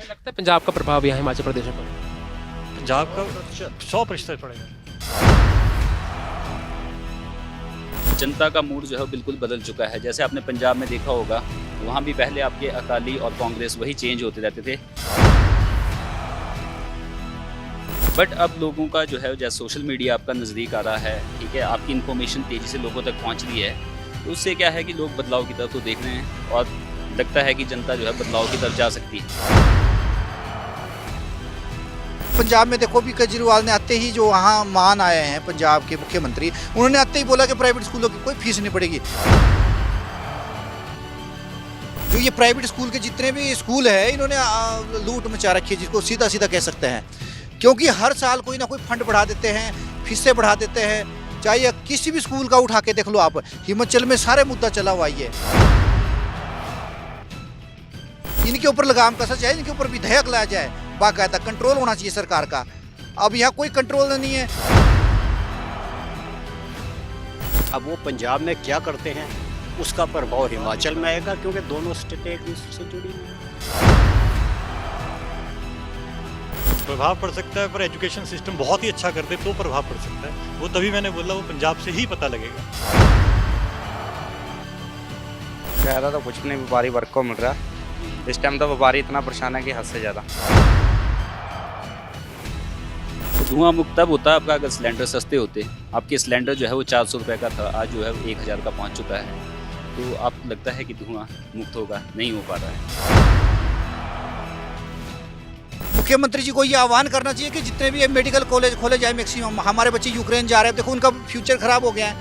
लगता है पंजाब का प्रभाव यहाँ हिमाचल प्रदेश पर? पंजाब का 100% पड़ेगा। जनता का मूड जो है वो बिल्कुल बदल चुका है। जैसे आपने पंजाब में देखा होगा, वहाँ भी पहले आपके अकाली और कांग्रेस वही चेंज होते रहते थे, बट अब लोगों का जो है जैसे सोशल मीडिया आपका नज़दीक आ रहा है, ठीक है, आपकी इन्फॉर्मेशन तेज़ी से लोगों तक पहुँच रही है, तो उससे क्या है कि लोग बदलाव की तरफ तो देख रहे हैं और लगता है कि जनता जो है बदलाव की तरफ जा सकती है। पंजाब में देखो भी केजरीवाल ने आते ही जो वहाँ मान आए हैं पंजाब के मुख्यमंत्री, उन्होंने आते ही बोला कि प्राइवेट स्कूलों की कोई फीस नहीं पड़ेगी। जो ये प्राइवेट स्कूल के जितने भी स्कूल है इन्होंने लूट मचा रखी है, जिसको सीधा सीधा कह सकते हैं, क्योंकि हर साल कोई ना कोई फंड बढ़ा देते हैं, फीसें बढ़ा देते हैं। चाहे किसी भी स्कूल का उठा के देख लो आप, हिमाचल में सारे मुद्दा चला हुआ है। इनके ऊपर लगाम कसा जाए, इनके ऊपर विधेयक लाया जाए, बाकायदा कंट्रोल होना चाहिए सरकार का। अब यहाँ कोई कंट्रोल नहीं है। अब वो पंजाब में क्या करते हैं उसका प्रभाव हिमाचल में आएगा, क्योंकि दोनों स्टेट एक दूसरे से जुड़ी हुई हैं। प्रभाव पड़ सकता है, पर एजुकेशन सिस्टम बहुत ही अच्छा कर दे तो प्रभाव पड़ सकता है। वो तभी मैंने बोला वो पंजाब से ही पता लगेगा। ज़्यादा तो कुछ नहीं, व्यापारी वर्ग को मिल रहा है इस टाइम। तो व्यापारी इतना परेशान है कि हद से ज़्यादा। धुआं मुक्त तब होता है आपका अगर सिलेंडर सस्ते होते। आपके सिलेंडर जो है वो 400 रुपये का था, आज जो है 1000 का पहुंच चुका है, तो आपको लगता है कि धुआं मुक्त होगा? नहीं हो पा रहा है। मुख्यमंत्री जी को ये आह्वान करना चाहिए कि जितने भी मेडिकल कॉलेज खोले जाए मैक्सिमम। हमारे बच्चे यूक्रेन जा रहे हैं, देखो उनका फ्यूचर खराब हो गया है।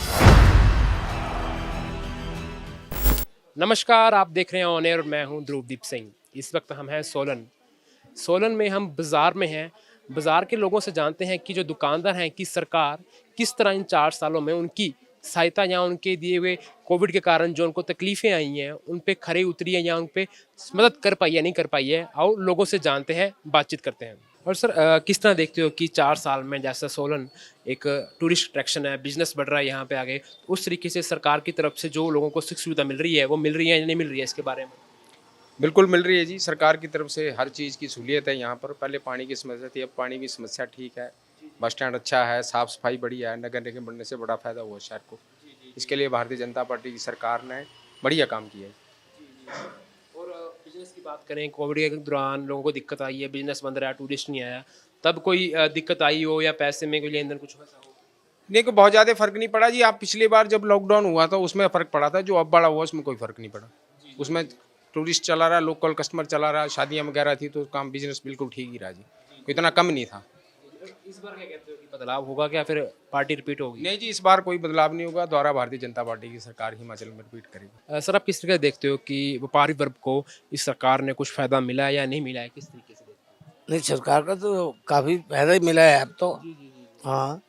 नमस्कार, आप देख रहे हैं ऑन एयर और मैं हूं ध्रुवदीप सिंह। इस वक्त हम हैं सोलन में। हम बाज़ार में हैं। बाज़ार के लोगों से जानते हैं कि जो दुकानदार हैं कि सरकार किस तरह इन 4 सालों में उनकी सहायता या उनके दिए हुए कोविड के कारण जो उनको तकलीफ़ें आई हैं उन पे खरी उतरी है या उन पे मदद कर पाई है नहीं कर पाई है। आओ लोगों से जानते हैं, बातचीत करते हैं। और सर किस तरह देखते हो कि 4 साल में जैसा सोलन एक टूरिस्ट अट्रैक्शन है, बिजनेस बढ़ रहा है यहाँ पे आगे, उस तरीके से सरकार की तरफ से जो लोगों को सुख सुविधा मिल रही है वो मिल रही है या नहीं मिल रही है, इसके बारे में? बिल्कुल मिल रही है जी। सरकार की तरफ से हर चीज़ की सहूलियत है यहाँ पर। पहले पानी की समस्या थी, अब पानी की समस्या ठीक है। बस स्टैंड अच्छा है, साफ़ सफाई बढ़िया है। नगर निगम बनने से बड़ा फ़ायदा हुआ शहर को। इसके लिए भारतीय जनता पार्टी की सरकार ने बढ़िया काम किया है। और बिजनेस की बात करें, कोविड के दौरान लोगों को दिक्कत आई है, बिजनेस बंद रहा, टूरिस्ट नहीं आया, तब कोई दिक्कत आई हो या पैसे में कोई लेन देन कुछ ऐसा हो? नहीं, को बहुत ज़्यादा फ़र्क नहीं पड़ा जी। आप पिछली बार जब लॉकडाउन हुआ था उसमें फ़र्क पड़ा था, जो अब बड़ा हुआ उसमें कोई फ़र्क नहीं पड़ा। उसमें टूरिस्ट चला रहा, लोकल कस्टमर चला रहा, शादियाँ वगैरह थी तो काम बिजनेस बिल्कुल ठीक ही रहा जी, कोई इतना कम नहीं था। इस बार क्या कहते हो कि बदलाव होगा क्या, फिर पार्टी रिपीट होगी? नहीं जी, इस बार कोई बदलाव नहीं होगा। दोबारा भारतीय जनता पार्टी की सरकार हिमाचल में रिपीट करेगी। सर आप किस तरीके से देखते हो कि व्यापारी वर्ग को इस सरकार ने कुछ फ़ायदा मिला है या नहीं मिला है, किस तरीके से देखते हो? नहीं, सरकार का तो काफ़ी फायदा ही मिला है अब तो। हाँ,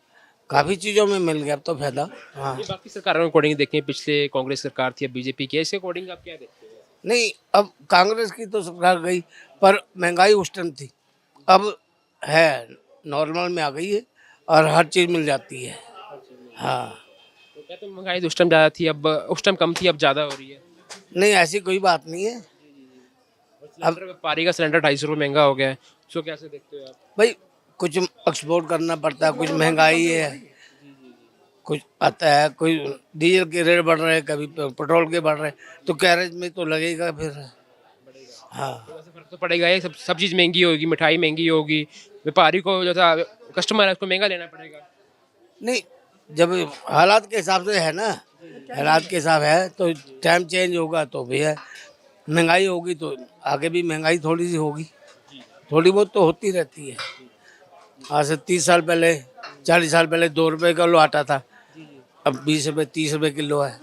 काफ़ी चीज़ों में मिल गया अब तो फायदा। हाँ, ये बाकी सरकारों के अकॉर्डिंग देखें, पिछले कांग्रेस सरकार थी, अब बीजेपी की है, इसके अकॉर्डिंग आप क्या देखते हो? नहीं, अब कांग्रेस की तो सरकार गई, पर महंगाई उस टाइम थी, अब है नॉर्मल में आ गई है और हर चीज़ मिल जाती है। हाँ, तो क्या तो महंगाई तो उस टाइम ज़्यादा थी, अब उस टाइम कम थी, अब ज़्यादा हो रही है? नहीं ऐसी कोई बात नहीं है। अब व्यापारी का सिलेंडर 250 रुपये महंगा हो गया है, उसको कैसे देखते हो आप? भाई कुछ एक्सपोर्ट करना पड़ता है, कुछ महंगाई है, कुछ आता है, कोई डीजल के रेट बढ़ रहे हैं, कभी पेट्रोल के बढ़ रहे हैं, तो कैरेज में तो लगेगा फिर। हाँ, तो वैसे फर्क तो पड़ेगा ही, सब चीज़ महंगी होगी, मिठाई महंगी होगी, व्यापारी को जो था कस्टमर है उसको महंगा लेना पड़ेगा। नहीं, जब हालात के हिसाब से है ना, हालात के हिसाब है तो टाइम चेंज होगा तो भी है, महंगाई होगी तो आगे भी महंगाई थोड़ी सी होगी, थोड़ी बहुत तो होती रहती है। आज से 30 साल पहले 40 साल पहले 2 रुपये किलो आटा था, अब 20 रुपये 30 रुपये किलो है,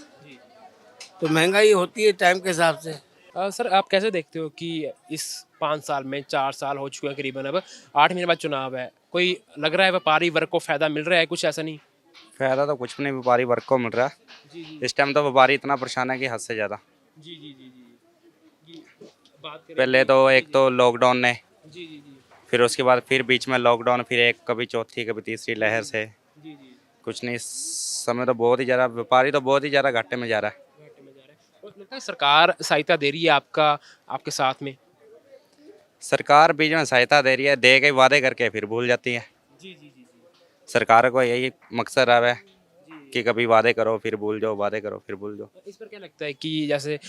तो महंगाई होती है टाइम के हिसाब से। सर आप कैसे देखते हो कि इस 5 साल में 4 साल हो चुके हैं करीबन, अब 8 महीने बाद चुनाव है, कोई लग रहा है व्यापारी वर्ग को फ़ायदा मिल रहा है कुछ, ऐसा नहीं? फ़ायदा तो कुछ नहीं, व्यापारी वर्ग को मिल रहा है इस टाइम। तो व्यापारी इतना परेशान है कि हद से ज़्यादा। जी जी जी जी, बात करें पहले तो एक तो लॉकडाउन ने, जी जी जी फिर उसके बाद फिर बीच में लॉकडाउन, फिर एक कभी चौथी कभी तीसरी लहर से जी जी, कुछ नहीं। इस समय तो बहुत ही ज़्यादा व्यापारी तो बहुत ही ज़्यादा घाटे में जा रहा है। घाटे में जा रहा है। और लगता है सरकार सहायता दे रही है आपके साथ में? सरकार बीच में सहायता दे रही है, दे के वादे करके फिर भूल जाती है। जी जी जी सरकार को यही मकसद रहा है कि कभी वादे करो फिर भूल जाओ, वादे करो फिर भूल जाओ। इस पर क्या लगता है कि जैसे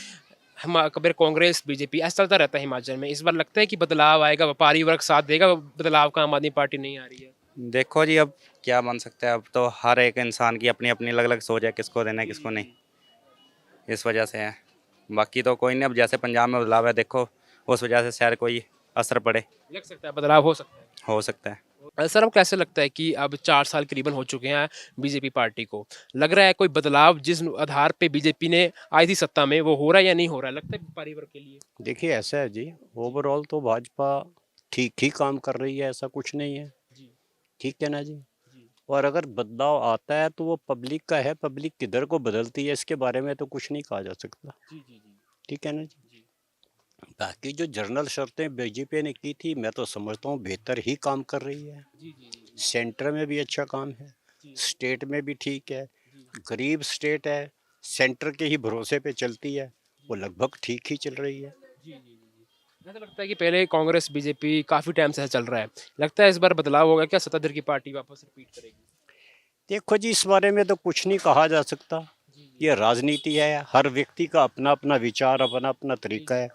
हम कभी कांग्रेस बीजेपी ऐसा चलता रहता है हिमाचल में, इस बार लगता है कि बदलाव आएगा, व्यापारी वर्ग साथ देगा बदलाव का, आम आदमी पार्टी नहीं आ रही है? देखो जी, अब क्या बन सकता है। अब तो हर एक इंसान की अपनी अपनी अलग अलग सोच है, किसको देना है किसको नहीं, इस वजह से है। बाकी तो कोई नहीं, अब जैसे पंजाब में बदलाव है देखो, उस वजह से शायद कोई असर पड़े, लग सकता है बदलाव हो सकता है। हो सकता है। सर, अब कैसे लगता है कि अब 4 साल करीबन हो चुके हैं बीजेपी पार्टी को, लग रहा है कोई बदलाव जिस आधार पे बीजेपी ने आई थी सत्ता में वो हो रहा है या नहीं हो रहा है, लगता है व्यापारी वर्ग के लिए? देखिए ऐसा है जी, ओवरऑल तो भाजपा ठीक ही काम कर रही है, ऐसा कुछ नहीं है। जी ठीक है ना जी। जी और अगर बदलाव आता है तो वो पब्लिक का है, पब्लिक किधर को बदलती है इसके बारे में तो कुछ नहीं कहा जा सकता। जी जी जी ठीक है ना जी। जी बाकी जो जनरल शर्तें बीजेपी ने की थी, मैं तो समझता हूँ बेहतर ही काम कर रही है। जी जी जी सेंटर में भी अच्छा काम है, जी स्टेट में भी ठीक है। जी गरीब स्टेट है, सेंटर के ही भरोसे पे चलती है, वो लगभग ठीक ही चल रही है। जी जी जी जी। ऐसा लगता है कि पहले कांग्रेस बीजेपी काफी टाइम से ऐसा चल रहा है, लगता है इस बार बदलाव होगा क्या, सत्ताधार की पार्टी वापस रिपीट करेगी? देखो जी, इस बारे में तो कुछ नहीं कहा जा सकता। ये राजनीति है, हर व्यक्ति का अपना अपना विचार, अपना अपना तरीका है।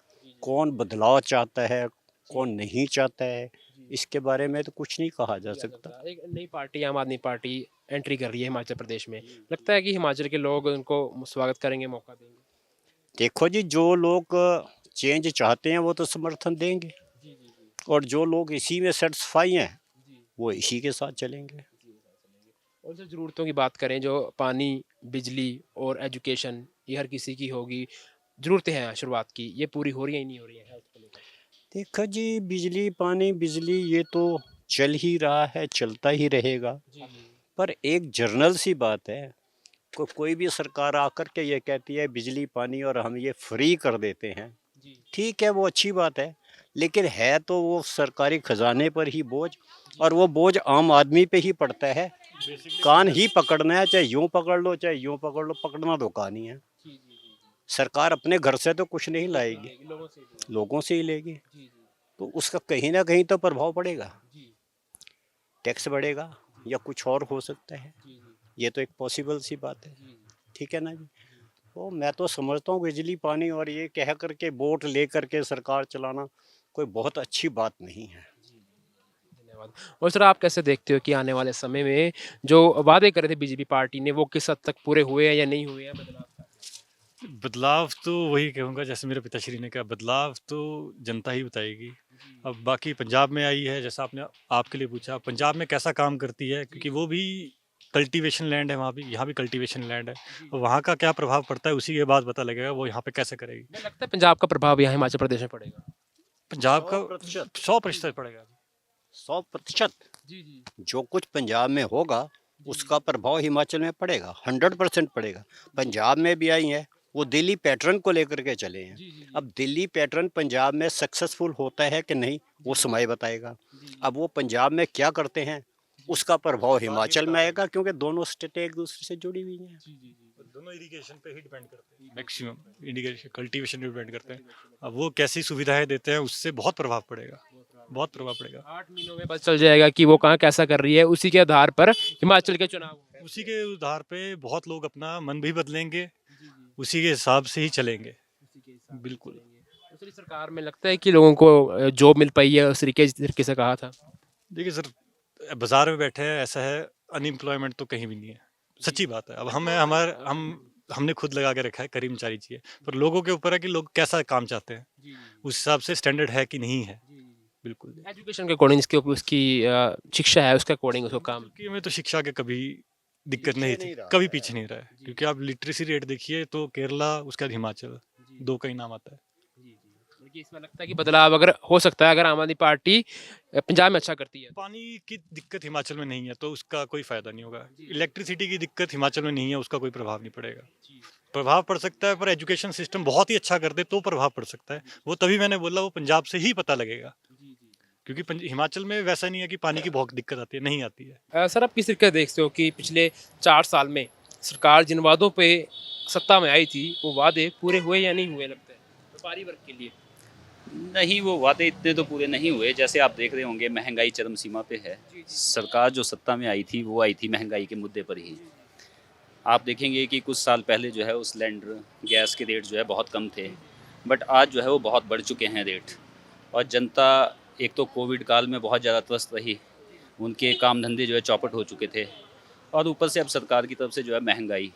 कौन बदलाव चाहता है, कौन नहीं चाहता है, इसके बारे में तो कुछ नहीं कहा जा सकता। एक नई पार्टी आम आदमी पार्टी एंट्री कर रही है हिमाचल प्रदेश में, लगता है कि हिमाचल के लोग उनको स्वागत करेंगे, मौका देंगे? देखो जी, जो लोग चेंज चाहते हैं वो तो समर्थन देंगे, जी जी जी और जो लोग इसी में सेटिस्फाई हैं जी वो इसी के साथ चलेंगे। और जो ज़रूरतों की बात करें, जो पानी, बिजली और एजुकेशन, ये हर किसी की होगी, ज़रूरतें हैं शुरुआत की, ये पूरी हो रही है, नहीं हो रही है हेल्थ को लेकर? देखो जी, बिजली पानी, बिजली ये तो चल ही रहा है, चलता ही रहेगा। जी जी पर एक जर्नल सी बात है, कोई भी सरकार आकर के ये कहती है बिजली पानी और हम ये फ्री कर देते हैं, जी ठीक है वो अच्छी बात है, लेकिन है तो वो सरकारी खजाने पर ही बोझ, और वो बोझ आम आदमी पे ही पड़ता है। कान ही पकड़ना है, चाहे यूं पकड़ लो चाहे यूं पकड़ लो, पकड़ना तो कान ही है। जी जी जी सरकार अपने घर से तो कुछ नहीं लाएगी, जी, लोगों से जी लोगों से ही लेगी, जी तो उसका कहीं ना कहीं तो प्रभाव पड़ेगा। जी टैक्स बढ़ेगा या कुछ और हो सकता है, जी जी ये तो एक पॉसिबल सी बात है। जी ठीक है ना जी। तो मैं तो समझता हूँ बिजली पानी और ये कह करके वोट ले करके सरकार चलाना कोई बहुत अच्छी बात नहीं है। धन्यवाद। और सर, आप कैसे देखते हो कि आने वाले समय में जो वादे करे थे बीजेपी पार्टी ने, वो किस हद तक पूरे हुए हैं या नहीं हुए हैं बदलाव का? बदलाव तो वही कहूँगा, जैसे मेरे पिताश्री ने कहा, बदलाव तो जनता ही बताएगी। अब बाकी पंजाब में आई है, जैसा आपने आपके लिए पूछा, पंजाब में कैसा काम करती है, क्योंकि वो भी कल्टीवेशन लैंड है, वहाँ भी, यहाँ भी कल्टीवेशन लैंड है, और वहाँ का क्या प्रभाव पड़ता है उसी के बाद पता लगेगा वो यहाँ पे कैसे करेगी। मुझे लगता है पंजाब का प्रभाव यहाँ हिमाचल प्रदेश में पड़ेगा। पंजाब का 100% 100% पड़ेगा। 100% जी जी जो कुछ पंजाब में होगा उसका प्रभाव हिमाचल में पड़ेगा, 100% पड़ेगा। पंजाब में भी आई है, वो दिल्ली पैटर्न को लेकर के चले हैं। जी जी अब दिल्ली पैटर्न पंजाब में सक्सेसफुल होता है कि नहीं, वो समय बताएगा। अब वो पंजाब में क्या करते हैं उसका प्रभाव हिमाचल में आएगा, क्योंकि दोनों स्टेटें एक दूसरे से जुड़ी हुई हैं। दोनों इरिगेशन पे ही डिपेंड करते हैं, मैक्सिमम इरिगेशन कल्टीवेशन पे डिपेंड करते हैं। अब वो कैसी सुविधाएं देते हैं उससे बहुत प्रभाव पड़ेगा, बहुत प्रभाव पड़ेगा। 8 महीनों में पता चल जाएगा कि वो कहाँ कैसा कर रही है, उसी के आधार पर हिमाचल के चुनाव होंगे। उसी के आधार पे बहुत लोग अपना मन भी बदलेंगे, उसी के हिसाब से ही चलेंगे। बिल्कुल। दूसरी सरकार में लगता है कि लोगों को जॉब मिल पाई है उस तरीके से कहा था? देखिए सर, बाजार में बैठे हैं, ऐसा है, अनएम्प्लॉयमेंट तो कहीं भी नहीं है, सच्ची बात है। अब हमने खुद लगा के रखा है, कर्मचारी चाहिए, पर लोगों के ऊपर है कि लोग कैसा काम चाहते हैं, उस हिसाब से स्टैंडर्ड है कि नहीं है। बिल्कुल। एजुकेशन के अकॉर्डिंग, इसके ऊपर उसकी शिक्षा है, उसके अकॉर्डिंग उसको काम। कि में तो शिक्षा के कभी दिक्कत नहीं थी, नहीं रहा कभी है। पीछे नहीं रहा है, क्योंकि आप लिटरेसी रेट देखिए तो केरला, उसके बाद हिमाचल, दो का ही नाम आता है। देखिए, इसमें लगता है कि बदलाव अगर हो सकता है अगर आम आदमी पार्टी पंजाब में अच्छा करती है। पानी की दिक्कत हिमाचल में नहीं है तो उसका कोई फायदा नहीं होगा। इलेक्ट्रिसिटी की दिक्कत हिमाचल में नहीं है, उसका कोई प्रभाव नहीं पड़ेगा। प्रभाव पड़ सकता है, पर एजुकेशन सिस्टम बहुत ही अच्छा कर दे तो प्रभाव पड़ सकता है। वो तभी मैंने बोला वो पंजाब से ही पता लगेगा, क्योंकि हिमाचल में वैसा नहीं है कि पानी की बहुत दिक्कत आती है, नहीं आती है। सर, आप किस तरीके से देखते हो कि पिछले 4 साल में सरकार जिन वादों पे सत्ता में आई थी, वो वादे पूरे हुए या नहीं हुए, लगता है व्यापारी वर्ग के लिए? नहीं, वो वादे इतने तो पूरे नहीं हुए। जैसे आप देख रहे होंगे महंगाई चरम सीमा पे है। सरकार जो सत्ता में आई थी वो आई थी महंगाई के मुद्दे पर ही। आप देखेंगे कि कुछ साल पहले जो है वो सिलेंडर गैस के रेट जो है बहुत कम थे, बट आज जो है वो बहुत बढ़ चुके हैं रेट। और जनता एक तो कोविड काल में बहुत ज़्यादा त्रस्त रही, उनके काम धंधे जो है चौपट हो चुके थे, और ऊपर से अब सरकार की तरफ से जो है महंगाई।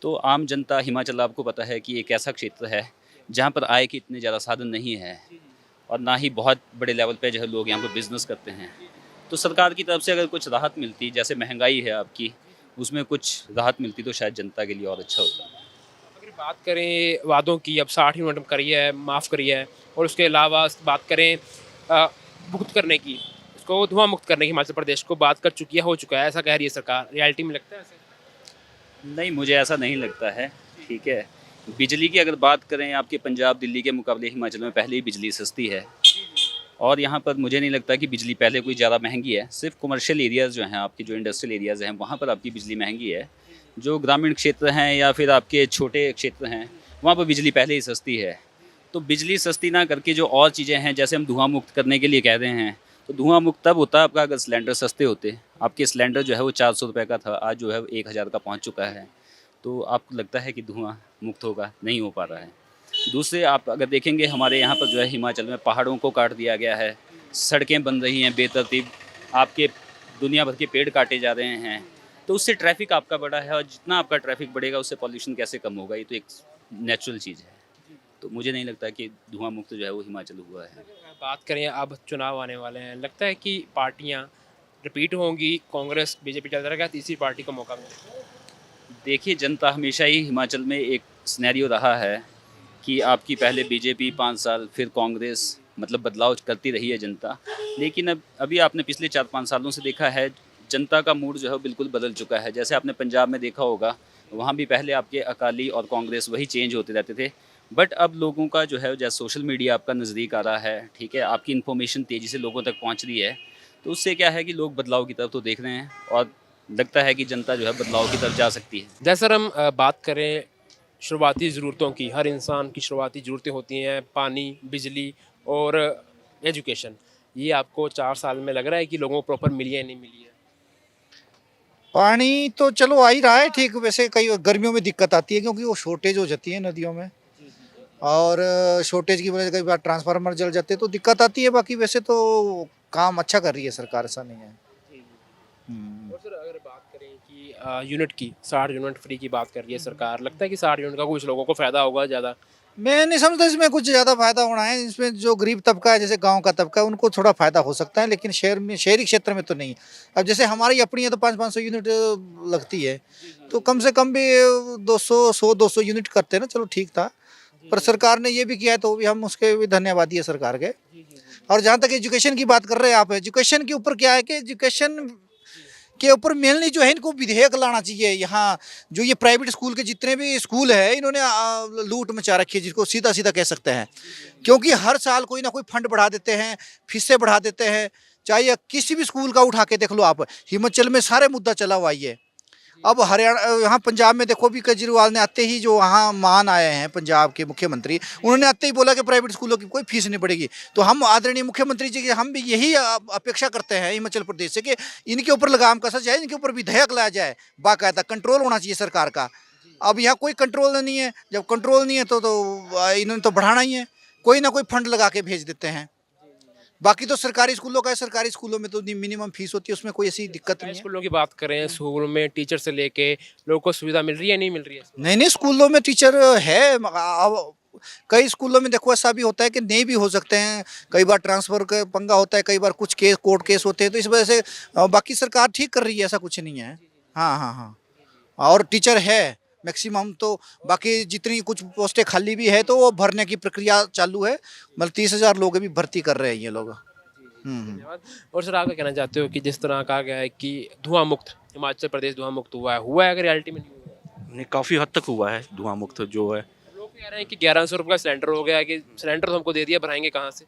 तो आम जनता, हिमाचल आपको पता है कि एक ऐसा क्षेत्र है जहाँ पर आय के इतने ज़्यादा साधन नहीं है, और ना ही बहुत बड़े लेवल पे जो है लोग यहाँ पर बिज़नेस करते हैं। तो सरकार की तरफ से अगर कुछ राहत मिलती, जैसे महंगाई है आपकी, उसमें कुछ राहत मिलती तो शायद जनता के लिए और अच्छा होता। अगर बात करें वादों की, अब 60 यूनिट करी है, माफ़ करी है, और उसके अलावा बात करें मुक्त करने की, इसको धुआं मुक्त करने की, हिमाचल प्रदेश को बात कर चुकी है, हो चुका है, ऐसा कह रही है सरकार। रियलिटी में लगता है ऐसे? नहीं, मुझे ऐसा नहीं लगता है। ठीक है, बिजली की अगर बात करें, आपके पंजाब दिल्ली के मुकाबले हिमाचल में पहले ही बिजली सस्ती है, और यहाँ पर मुझे नहीं लगता कि बिजली पहले कोई ज़्यादा महंगी है। सिर्फ कमर्शियल एरियाज़ जो हैं, आपकी जो इंडस्ट्रियल एरियाज़ हैं, वहाँ पर आपकी बिजली महंगी है। जो ग्रामीण क्षेत्र हैं या फिर आपके छोटे क्षेत्र हैं, वहाँ पर बिजली पहले ही सस्ती है। तो बिजली सस्ती ना करके जो और चीज़ें हैं, जैसे हम धुआं मुक्त करने के लिए कह रहे हैं, तो धुआं मुक्त तब होता आपका अगर सिलेंडर सस्ते होते। आपके सिलेंडर जो है वो 400 रुपये का था, आज जो है 1000 का पहुँच चुका है। तो आपको लगता है कि धुआं मुक्त होगा? नहीं हो पा रहा है। दूसरे आप अगर देखेंगे, हमारे यहाँ पर जो है हिमाचल में पहाड़ों को काट दिया गया है, सड़कें बन रही हैं बेतरतीब, आपके दुनिया भर के पेड़ काटे जा रहे हैं, तो उससे ट्रैफिक आपका बढ़ा है, और जितना आपका ट्रैफिक बढ़ेगा उससे पॉल्यूशन कैसे कम होगा? ये तो एक नेचुरल चीज़ है। तो मुझे नहीं लगता कि धुआं मुक्त जो है वो हिमाचल हुआ है। बात करें, अब चुनाव आने वाले हैं, लगता है कि पार्टियां रिपीट होंगी, कांग्रेस बीजेपी चलता रहेगा, तीसरी पार्टी को मौका मिलेगा? देखिए, जनता हमेशा ही हिमाचल में एक सिनेरियो रहा है कि आपकी पहले बीजेपी 5 साल, फिर कांग्रेस, मतलब बदलाव करती रही है जनता। लेकिन अब अभी आपने पिछले 4-5 सालों से देखा है, जनता का मूड जो है बिल्कुल बदल चुका है। जैसे आपने पंजाब में देखा होगा, वहाँ भी पहले आपके अकाली और कांग्रेस वही चेंज होते रहते थे, बट अब लोगों का जो है, जैसे सोशल मीडिया आपका नज़दीक आ रहा है, ठीक है, आपकी इन्फॉर्मेशन तेज़ी से लोगों तक पहुँच रही है, तो उससे क्या है कि लोग बदलाव की तरफ तो देख रहे हैं, और लगता है कि जनता जो है बदलाव की तरफ जा सकती है। जैसे सर, हम बात करें शुरुआती ज़रूरतों की, हर इंसान की शुरुआती ज़रूरतें होती हैं, पानी, बिजली और एजुकेशन। ये आपको 4 साल में लग रहा है कि लोगों को प्रॉपर मिली है, नहीं मिली है? पानी तो चलो आ ही रहा है ठीक। वैसे कई गर्मियों में दिक्कत आती है क्योंकि वो शॉर्टेज हो जाती है नदियों में, और शॉर्टेज की वजह से कई बार ट्रांसफार्मर जल जाते हैं तो दिक्कत आती है। बाकी वैसे तो काम अच्छा कर रही है सरकार, ऐसा नहीं है। और सर, अगर बात करें कि यूनिट की, 60 यूनिट फ्री की बात कर रही है सरकार, लगता है कि 60 यूनिट का कुछ लोगों को फ़ायदा होगा ज़्यादा? मैं नहीं समझता इसमें कुछ ज़्यादा फायदा होना है। इसमें जो गरीब तबका है, जैसे गांव का तबका है, उनको थोड़ा फायदा हो सकता है, लेकिन शहर में, शहरी क्षेत्र में तो नहीं। अब जैसे हमारी अपनी है तो 500-500 यूनिट लगती है, तो कम से कम भी 100-200 यूनिट करते हैं ना, चलो ठीक था। पर सरकार ने ये भी किया है तो भी हम उसके भी धन्यवादी है सरकार के। और जहाँ तक एजुकेशन की बात कर रहे हैं आप, एजुकेशन के ऊपर क्या है कि एजुकेशन के ऊपर मेनली जो है इनको विधेयक लाना चाहिए। यहाँ जो ये प्राइवेट स्कूल के जितने भी स्कूल है, इन्होंने लूट मचा रखी है, जिसको सीधा सीधा कह सकते हैं। क्योंकि हर साल कोई ना कोई फंड बढ़ा देते हैं, फीसें बढ़ा देते हैं। चाहे किसी भी स्कूल का उठा के देख लो आप, हिमाचल में सारे मुद्दा चला हुआ ही है। अब हरियाणा, यहाँ पंजाब में देखो भी, केजरीवाल ने आते ही, जो वहाँ मान आए हैं पंजाब के मुख्यमंत्री, उन्होंने आते ही बोला कि प्राइवेट स्कूलों की कोई फीस नहीं पड़ेगी। तो हम आदरणीय मुख्यमंत्री जी की हम भी यही अपेक्षा करते हैं हिमाचल प्रदेश से कि इनके ऊपर लगाम कसा जाए, इनके ऊपर विधेयक लाया जाए, बाकायदा कंट्रोल होना चाहिए सरकार का। अब यहाँ कोई कंट्रोल नहीं है। जब कंट्रोल नहीं है तो इन्होंने तो बढ़ाना ही है, कोई ना कोई फंड लगा के भेज देते हैं। बाकी तो सरकारी स्कूलों का है, सरकारी स्कूलों में तो मिनिमम फीस होती है, उसमें कोई ऐसी दिक्कत नहीं है। स्कूलों की बात करें, स्कूल में टीचर से लेके लोगों को सुविधा मिल रही है, नहीं मिल रही है? नहीं नहीं, स्कूलों में टीचर है। अब कई स्कूलों में देखो ऐसा भी होता है कि नहीं भी हो सकते हैं, कई बार ट्रांसफ़र का पंगा होता है, कई बार कुछ केस, कोर्ट केस होते हैं, तो इस वजह से बाकी सरकार ठीक कर रही है, ऐसा कुछ नहीं है। हाँ हाँ हाँ, और टीचर है मैक्सिमम। तो बाकी जितनी कुछ पोस्टें खाली भी है तो वो भरने की प्रक्रिया चालू है। मतलब 30,000 लोग अभी भर्ती कर रहे हैं ये लोग। धन्यवाद। और सर, आप क्या कहना चाहते हो कि जिस तरह कहा गया है कि धुआं मुक्त, हिमाचल प्रदेश धुआं मुक्त हुआ है, अगर रियलिटी में नहीं हुआ है? नहीं, काफ़ी हद तक हुआ है धुआं मुक्त जो है। लोग कह रहे हैं कि 1100 रुपये का सिलेंडर हो गया है, कि सिलेंडर तो हमको दे दिया, भराएंगे कहाँ से?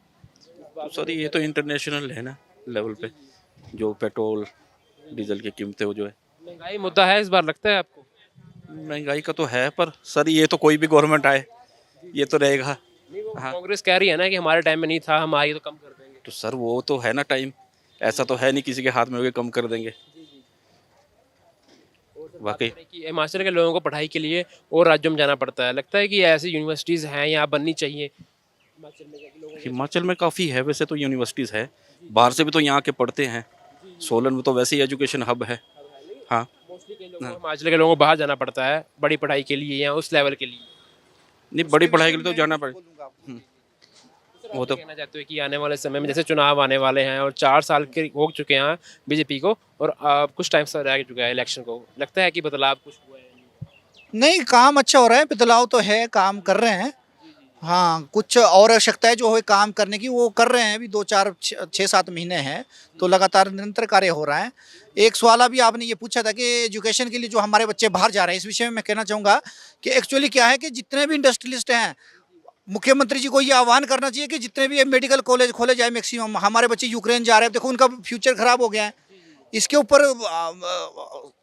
तो सर ये तो इंटरनेशनल है ना लेवल पे, जो पेट्रोल डीजल की कीमतें वो जो है। महंगाई मुद्दा है इस बार, लगता है आपको? महंगाई का तो है, पर सर ये तो कोई भी गवर्नमेंट आए ये तो रहेगा। नहीं, वो हाँ। कांग्रेस कह रही है ना कि हमारे टाइम में नहीं था, हम आए तो कम कर देंगे। तो सर वो तो है ना टाइम, ऐसा तो है नहीं किसी के हाथ में होके कम कर देंगे। वाकई कि हिमाचल के लोगों को पढ़ाई के लिए और राज्यों में जाना पड़ता है, लगता है कि ऐसी यूनिवर्सिटीज़ हैं यहाँ बननी चाहिए हिमाचल में जाके लोगों को। हिमाचल में काफ़ी है वैसे तो यूनिवर्सिटीज़ है, बाहर से भी तो यहाँ के पढ़ते हैं। सोलन में तो वैसे ही एजुकेशन हब है। हाँ, मोस्टली कई लोगों को हिमाचल के लोगों को बाहर जाना पड़ता है बड़ी पढ़ाई के लिए या उस लेवल के लिए। नहीं बड़ी पढ़ाई के लिए तो जाना पड़े। वो तो कहना चाहते हो कि आने वाले समय में जैसे चुनाव आने वाले हैं और 4 साल के हो चुके हैं बीजेपी को और कुछ टाइम से रह चुका है इलेक्शन को, लगता है कि बदलाव कुछ हुआ है? नहीं, काम अच्छा हो रहा है, बदलाव तो है, काम कर रहे हैं। हाँ, कुछ और आवश्यकताएं जो है काम करने की वो कर रहे हैं, अभी 2-4-6-7 महीने हैं तो लगातार निरंतर कार्य हो रहा है। एक सवाल अभी आपने ये पूछा था कि एजुकेशन के लिए जो हमारे बच्चे बाहर जा रहे हैं, इस विषय में मैं कहना चाहूँगा कि एक्चुअली क्या है कि जितने भी इंडस्ट्रियलिस्ट हैं, मुख्यमंत्री जी को ये आह्वान करना चाहिए कि जितने भी मेडिकल कॉलेज खोले जाए मैक्सिमम। हमारे बच्चे यूक्रेन जा रहे हैं, देखो उनका फ्यूचर खराब हो गया है, इसके ऊपर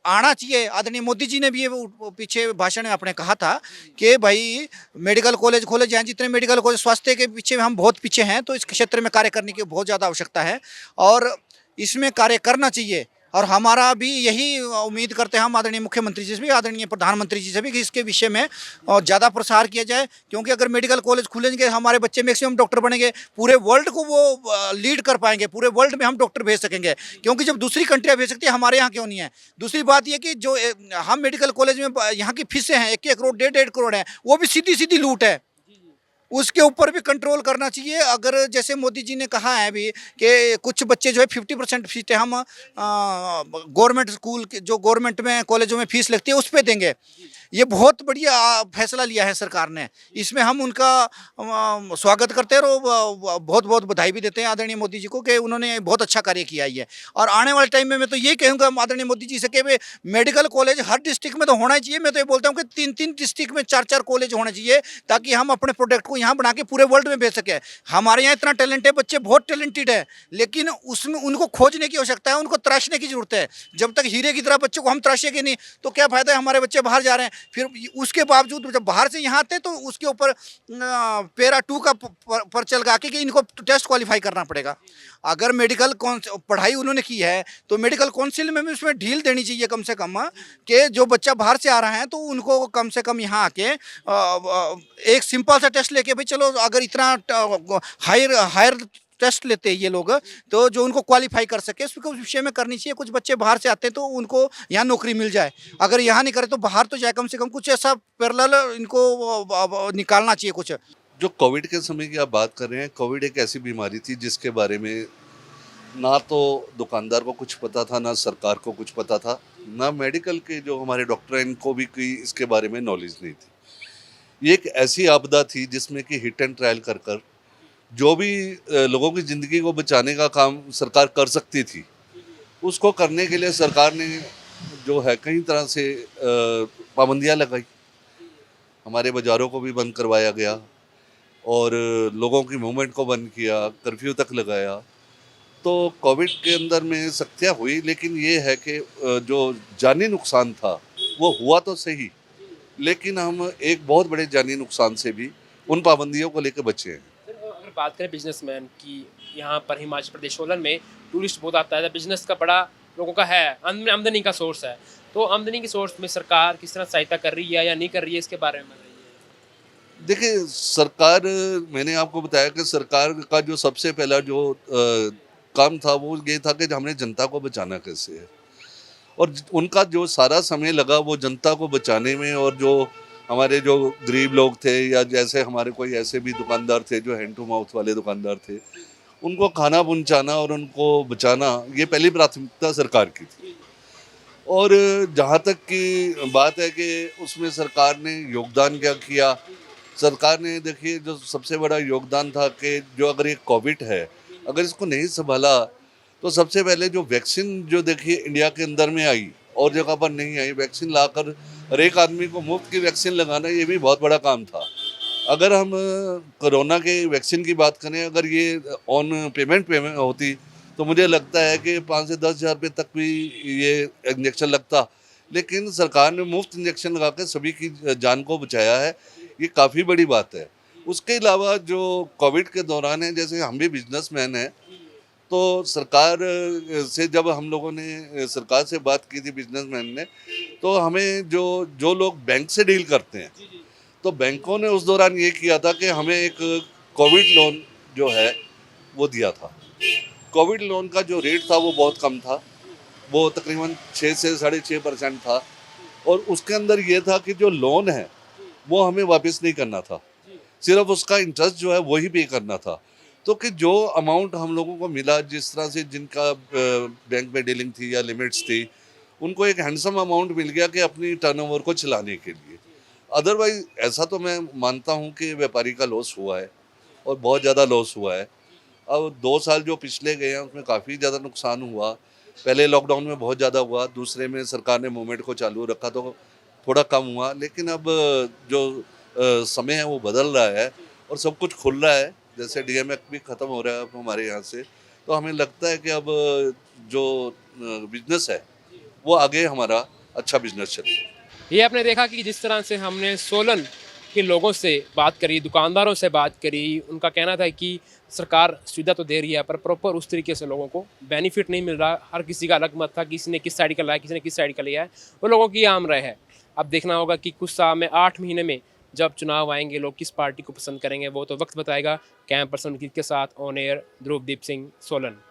आना चाहिए। आदरणीय मोदी जी ने भी ये पीछे भाषण में आपने कहा था कि भाई मेडिकल कॉलेज खोले जाएं, जितने मेडिकल कॉलेज, स्वास्थ्य के पीछे हम बहुत पीछे हैं, तो इस क्षेत्र में कार्य करने की बहुत ज़्यादा आवश्यकता है और इसमें कार्य करना चाहिए। और हमारा भी यही उम्मीद करते हैं हम आदरणीय मुख्यमंत्री जी से भी, आदरणीय प्रधानमंत्री जी से भी, कि इसके विषय में ज़्यादा प्रसार किया जाए, क्योंकि अगर मेडिकल कॉलेज खुलेंगे हमारे बच्चे मैक्सिमम डॉक्टर बनेंगे, पूरे वर्ल्ड को वो लीड कर पाएंगे, पूरे वर्ल्ड में हम डॉक्टर भेज सकेंगे। क्योंकि जब दूसरी कंट्रियाँ भेज सकती है, हमारे यहाँ क्यों नहीं है? दूसरी बात ये कि जो हम मेडिकल कॉलेज में यहाँ की फीसें हैं 1-1 करोड़ 1.5 करोड़ हैं, वो भी सीधी सीधी लूट है, उसके ऊपर भी कंट्रोल करना चाहिए। अगर जैसे मोदी जी ने कहा है अभी कि कुछ बच्चे जो है 50% फीस हम गवर्नमेंट स्कूल के, जो गवर्नमेंट में कॉलेजों में फीस लगती है, उस पर देंगे, ये बहुत बढ़िया फैसला लिया है सरकार ने। इसमें हम उनका स्वागत करते हैं और बहुत बहुत बधाई भी देते हैं आदरणीय मोदी जी को कि उन्होंने बहुत अच्छा कार्य किया है। और आने वाले टाइम में मैं तो ये कहूँगा आदरणीय मोदी जी से कि मेडिकल कॉलेज हर डिस्ट्रिक्ट में तो होना ही चाहिए। मैं तो ये बोलता हूँ कि 3-3 डिस्ट्रिक्ट में 4-4 कॉलेज होना चाहिए, ताकि हम अपने प्रोडक्ट को यहाँ बना के पूरे वर्ल्ड में बेच सकें। हमारे यहाँ इतना टैलेंट है, बच्चे बहुत टैलेंटेड है, लेकिन उसमें उनको खोजने की आवश्यकता है, उनको तराशने की जरूरत है। जब तक हीरे की तरह बच्चों को हम तराशेंगे नहीं तो क्या फायदा है? हमारे बच्चे बाहर जा रहे हैं, फिर उसके बावजूद जब बाहर से यहाँ आते हैं तो उसके ऊपर पैरा 2 का पर्चा लगा के कि इनको टेस्ट क्वालिफाई करना पड़ेगा। अगर मेडिकल पढ़ाई उन्होंने की है तो मेडिकल काउंसिल में भी उसमें ढील देनी चाहिए कम से कम, कि जो बच्चा बाहर से आ रहा है तो उनको कम से कम यहाँ आके एक सिंपल सा टेस्ट लेके, भाई चलो अगर इतना हायर टेस्ट लेते हैं ये लोग, तो जो उनको क्वालिफाई कर सके उसको विषय में करनी चाहिए। कुछ बच्चे बाहर से आते हैं तो उनको यहाँ नौकरी मिल जाए, अगर यहाँ नहीं करे तो बाहर तो जाए, कम से कम कुछ ऐसा पैरेलल इनको निकालना चाहिए कुछ। जो कोविड के समय की आप बात कर रहे हैं, कोविड एक ऐसी बीमारी थी जिसके बारे में ना तो दुकानदार को कुछ पता था, ना सरकार को कुछ पता था, ना मेडिकल के जो हमारे डॉक्टर हैं इनको भी कोई इसके बारे में नॉलेज नहीं थी। ये एक ऐसी आपदा थी जिसमें कि हिट एंड ट्रायल कर कर जो भी लोगों की ज़िंदगी को बचाने का काम सरकार कर सकती थी, उसको करने के लिए सरकार ने जो है कई तरह से पाबंदियाँ लगाई। हमारे बाज़ारों को भी बंद करवाया गया और लोगों की मूवमेंट को बंद किया, कर्फ्यू तक लगाया। तो कोविड के अंदर में सख्तियाँ हुई, लेकिन ये है कि जो जानी नुकसान था वो हुआ तो सही, लेकिन हम एक बहुत बड़े जानी नुकसान से भी उन पाबंदियों को लेकर बचे हैं। अगर बात करें बिजनेसमैन की, यहाँ पर हिमाचल प्रदेश सोलन में टूरिस्ट बहुत आता है, बिजनेस का बड़ा लोगों का है, आमदनी का सोर्स है, तो आमदनी के सोर्स में सरकार किस तरह सहायता कर रही है या नहीं कर रही है, इसके बारे में बताइए। देखिए, सरकार, मैंने आपको बताया कि सरकार का जो सबसे पहला जो काम था वो ये था कि हमने जनता को बचाना कैसे है, और उनका जो सारा समय लगा वो जनता को बचाने में। और जो हमारे जो गरीब लोग थे या जैसे हमारे कोई ऐसे भी दुकानदार थे जो हैंड टू माउथ वाले दुकानदार थे, उनको खाना पहुंचाना और उनको बचाना, ये पहली प्राथमिकता सरकार की थी। और जहाँ तक की बात है कि उसमें सरकार ने योगदान क्या किया, सरकार ने देखिए जो सबसे बड़ा योगदान था कि जो अगर ये कोविड है, अगर इसको नहीं संभाला तो सबसे पहले जो वैक्सीन जो देखिए इंडिया के अंदर में आई और जगह पर नहीं आई, वैक्सीन लाकर हर एक आदमी को मुफ्त की वैक्सीन लगाना, ये भी बहुत बड़ा काम था। अगर हम कोरोना के वैक्सीन की बात करें, अगर ये ऑन पेमेंट होती तो मुझे लगता है कि 5 से 10 हज़ार रुपये तक भी ये इंजेक्शन लगता, लेकिन सरकार ने मुफ्त इंजेक्शन लगा कर सभी की जान को बचाया है, ये काफ़ी बड़ी बात है। उसके अलावा जो कोविड के दौरान है, जैसे हम भी बिजनेसमैन हैं, तो सरकार से जब हम लोगों ने सरकार से बात की थी बिजनेसमैन ने, तो हमें जो जो लोग बैंक से डील करते हैं, तो बैंकों ने उस दौरान ये किया था कि हमें एक कोविड लोन जो है वो दिया था। कोविड लोन का जो रेट था वो बहुत कम था, वो तकरीबन 6 से 6.5% था, और उसके अंदर ये था कि जो लोन है वो हमें वापस नहीं करना था, सिर्फ उसका इंटरेस्ट जो है वही पे करना था। तो कि जो अमाउंट हम लोगों को मिला, जिस तरह से जिनका बैंक में डीलिंग थी या लिमिट्स थी, उनको एक हैंडसम अमाउंट मिल गया कि अपनी टर्नओवर को चलाने के लिए। अदरवाइज ऐसा तो मैं मानता हूँ कि व्यापारी का लॉस हुआ है और बहुत ज़्यादा लॉस हुआ है। अब 2 साल जो पिछले गए हैं उसमें काफ़ी ज़्यादा नुकसान हुआ। पहले लॉकडाउन में बहुत ज़्यादा हुआ, दूसरे में सरकार ने मूवमेंट को चालू रखा तो थोड़ा कम हुआ, लेकिन अब जो समय है वो बदल रहा है और सब कुछ खुल रहा है। जैसे डीएमएफ भी ख़त्म हो रहा है अब हमारे यहाँ से, तो हमें लगता है कि अब जो बिजनेस है वो आगे हमारा अच्छा बिजनेस चले। ये आपने देखा कि जिस तरह से हमने सोलन के लोगों से बात करी, दुकानदारों से बात करी, उनका कहना था कि सरकार सुविधा तो दे रही है पर प्रॉपर उस तरीके से लोगों को बेनिफिट नहीं मिल रहा। हर किसी का अलग मत था, किसी ने किस साइड का लाया, किसी ने किस साइड का लिया है, वो लोगों की आम राय है। अब देखना होगा कि कुछ साल में 8 महीने में जब चुनाव आएंगे लोग किस पार्टी को पसंद करेंगे, वो तो वक्त बताएगा। कैमरा पर्सन के साथ ऑन एयर ध्रुवदीप सिंह, सोलन।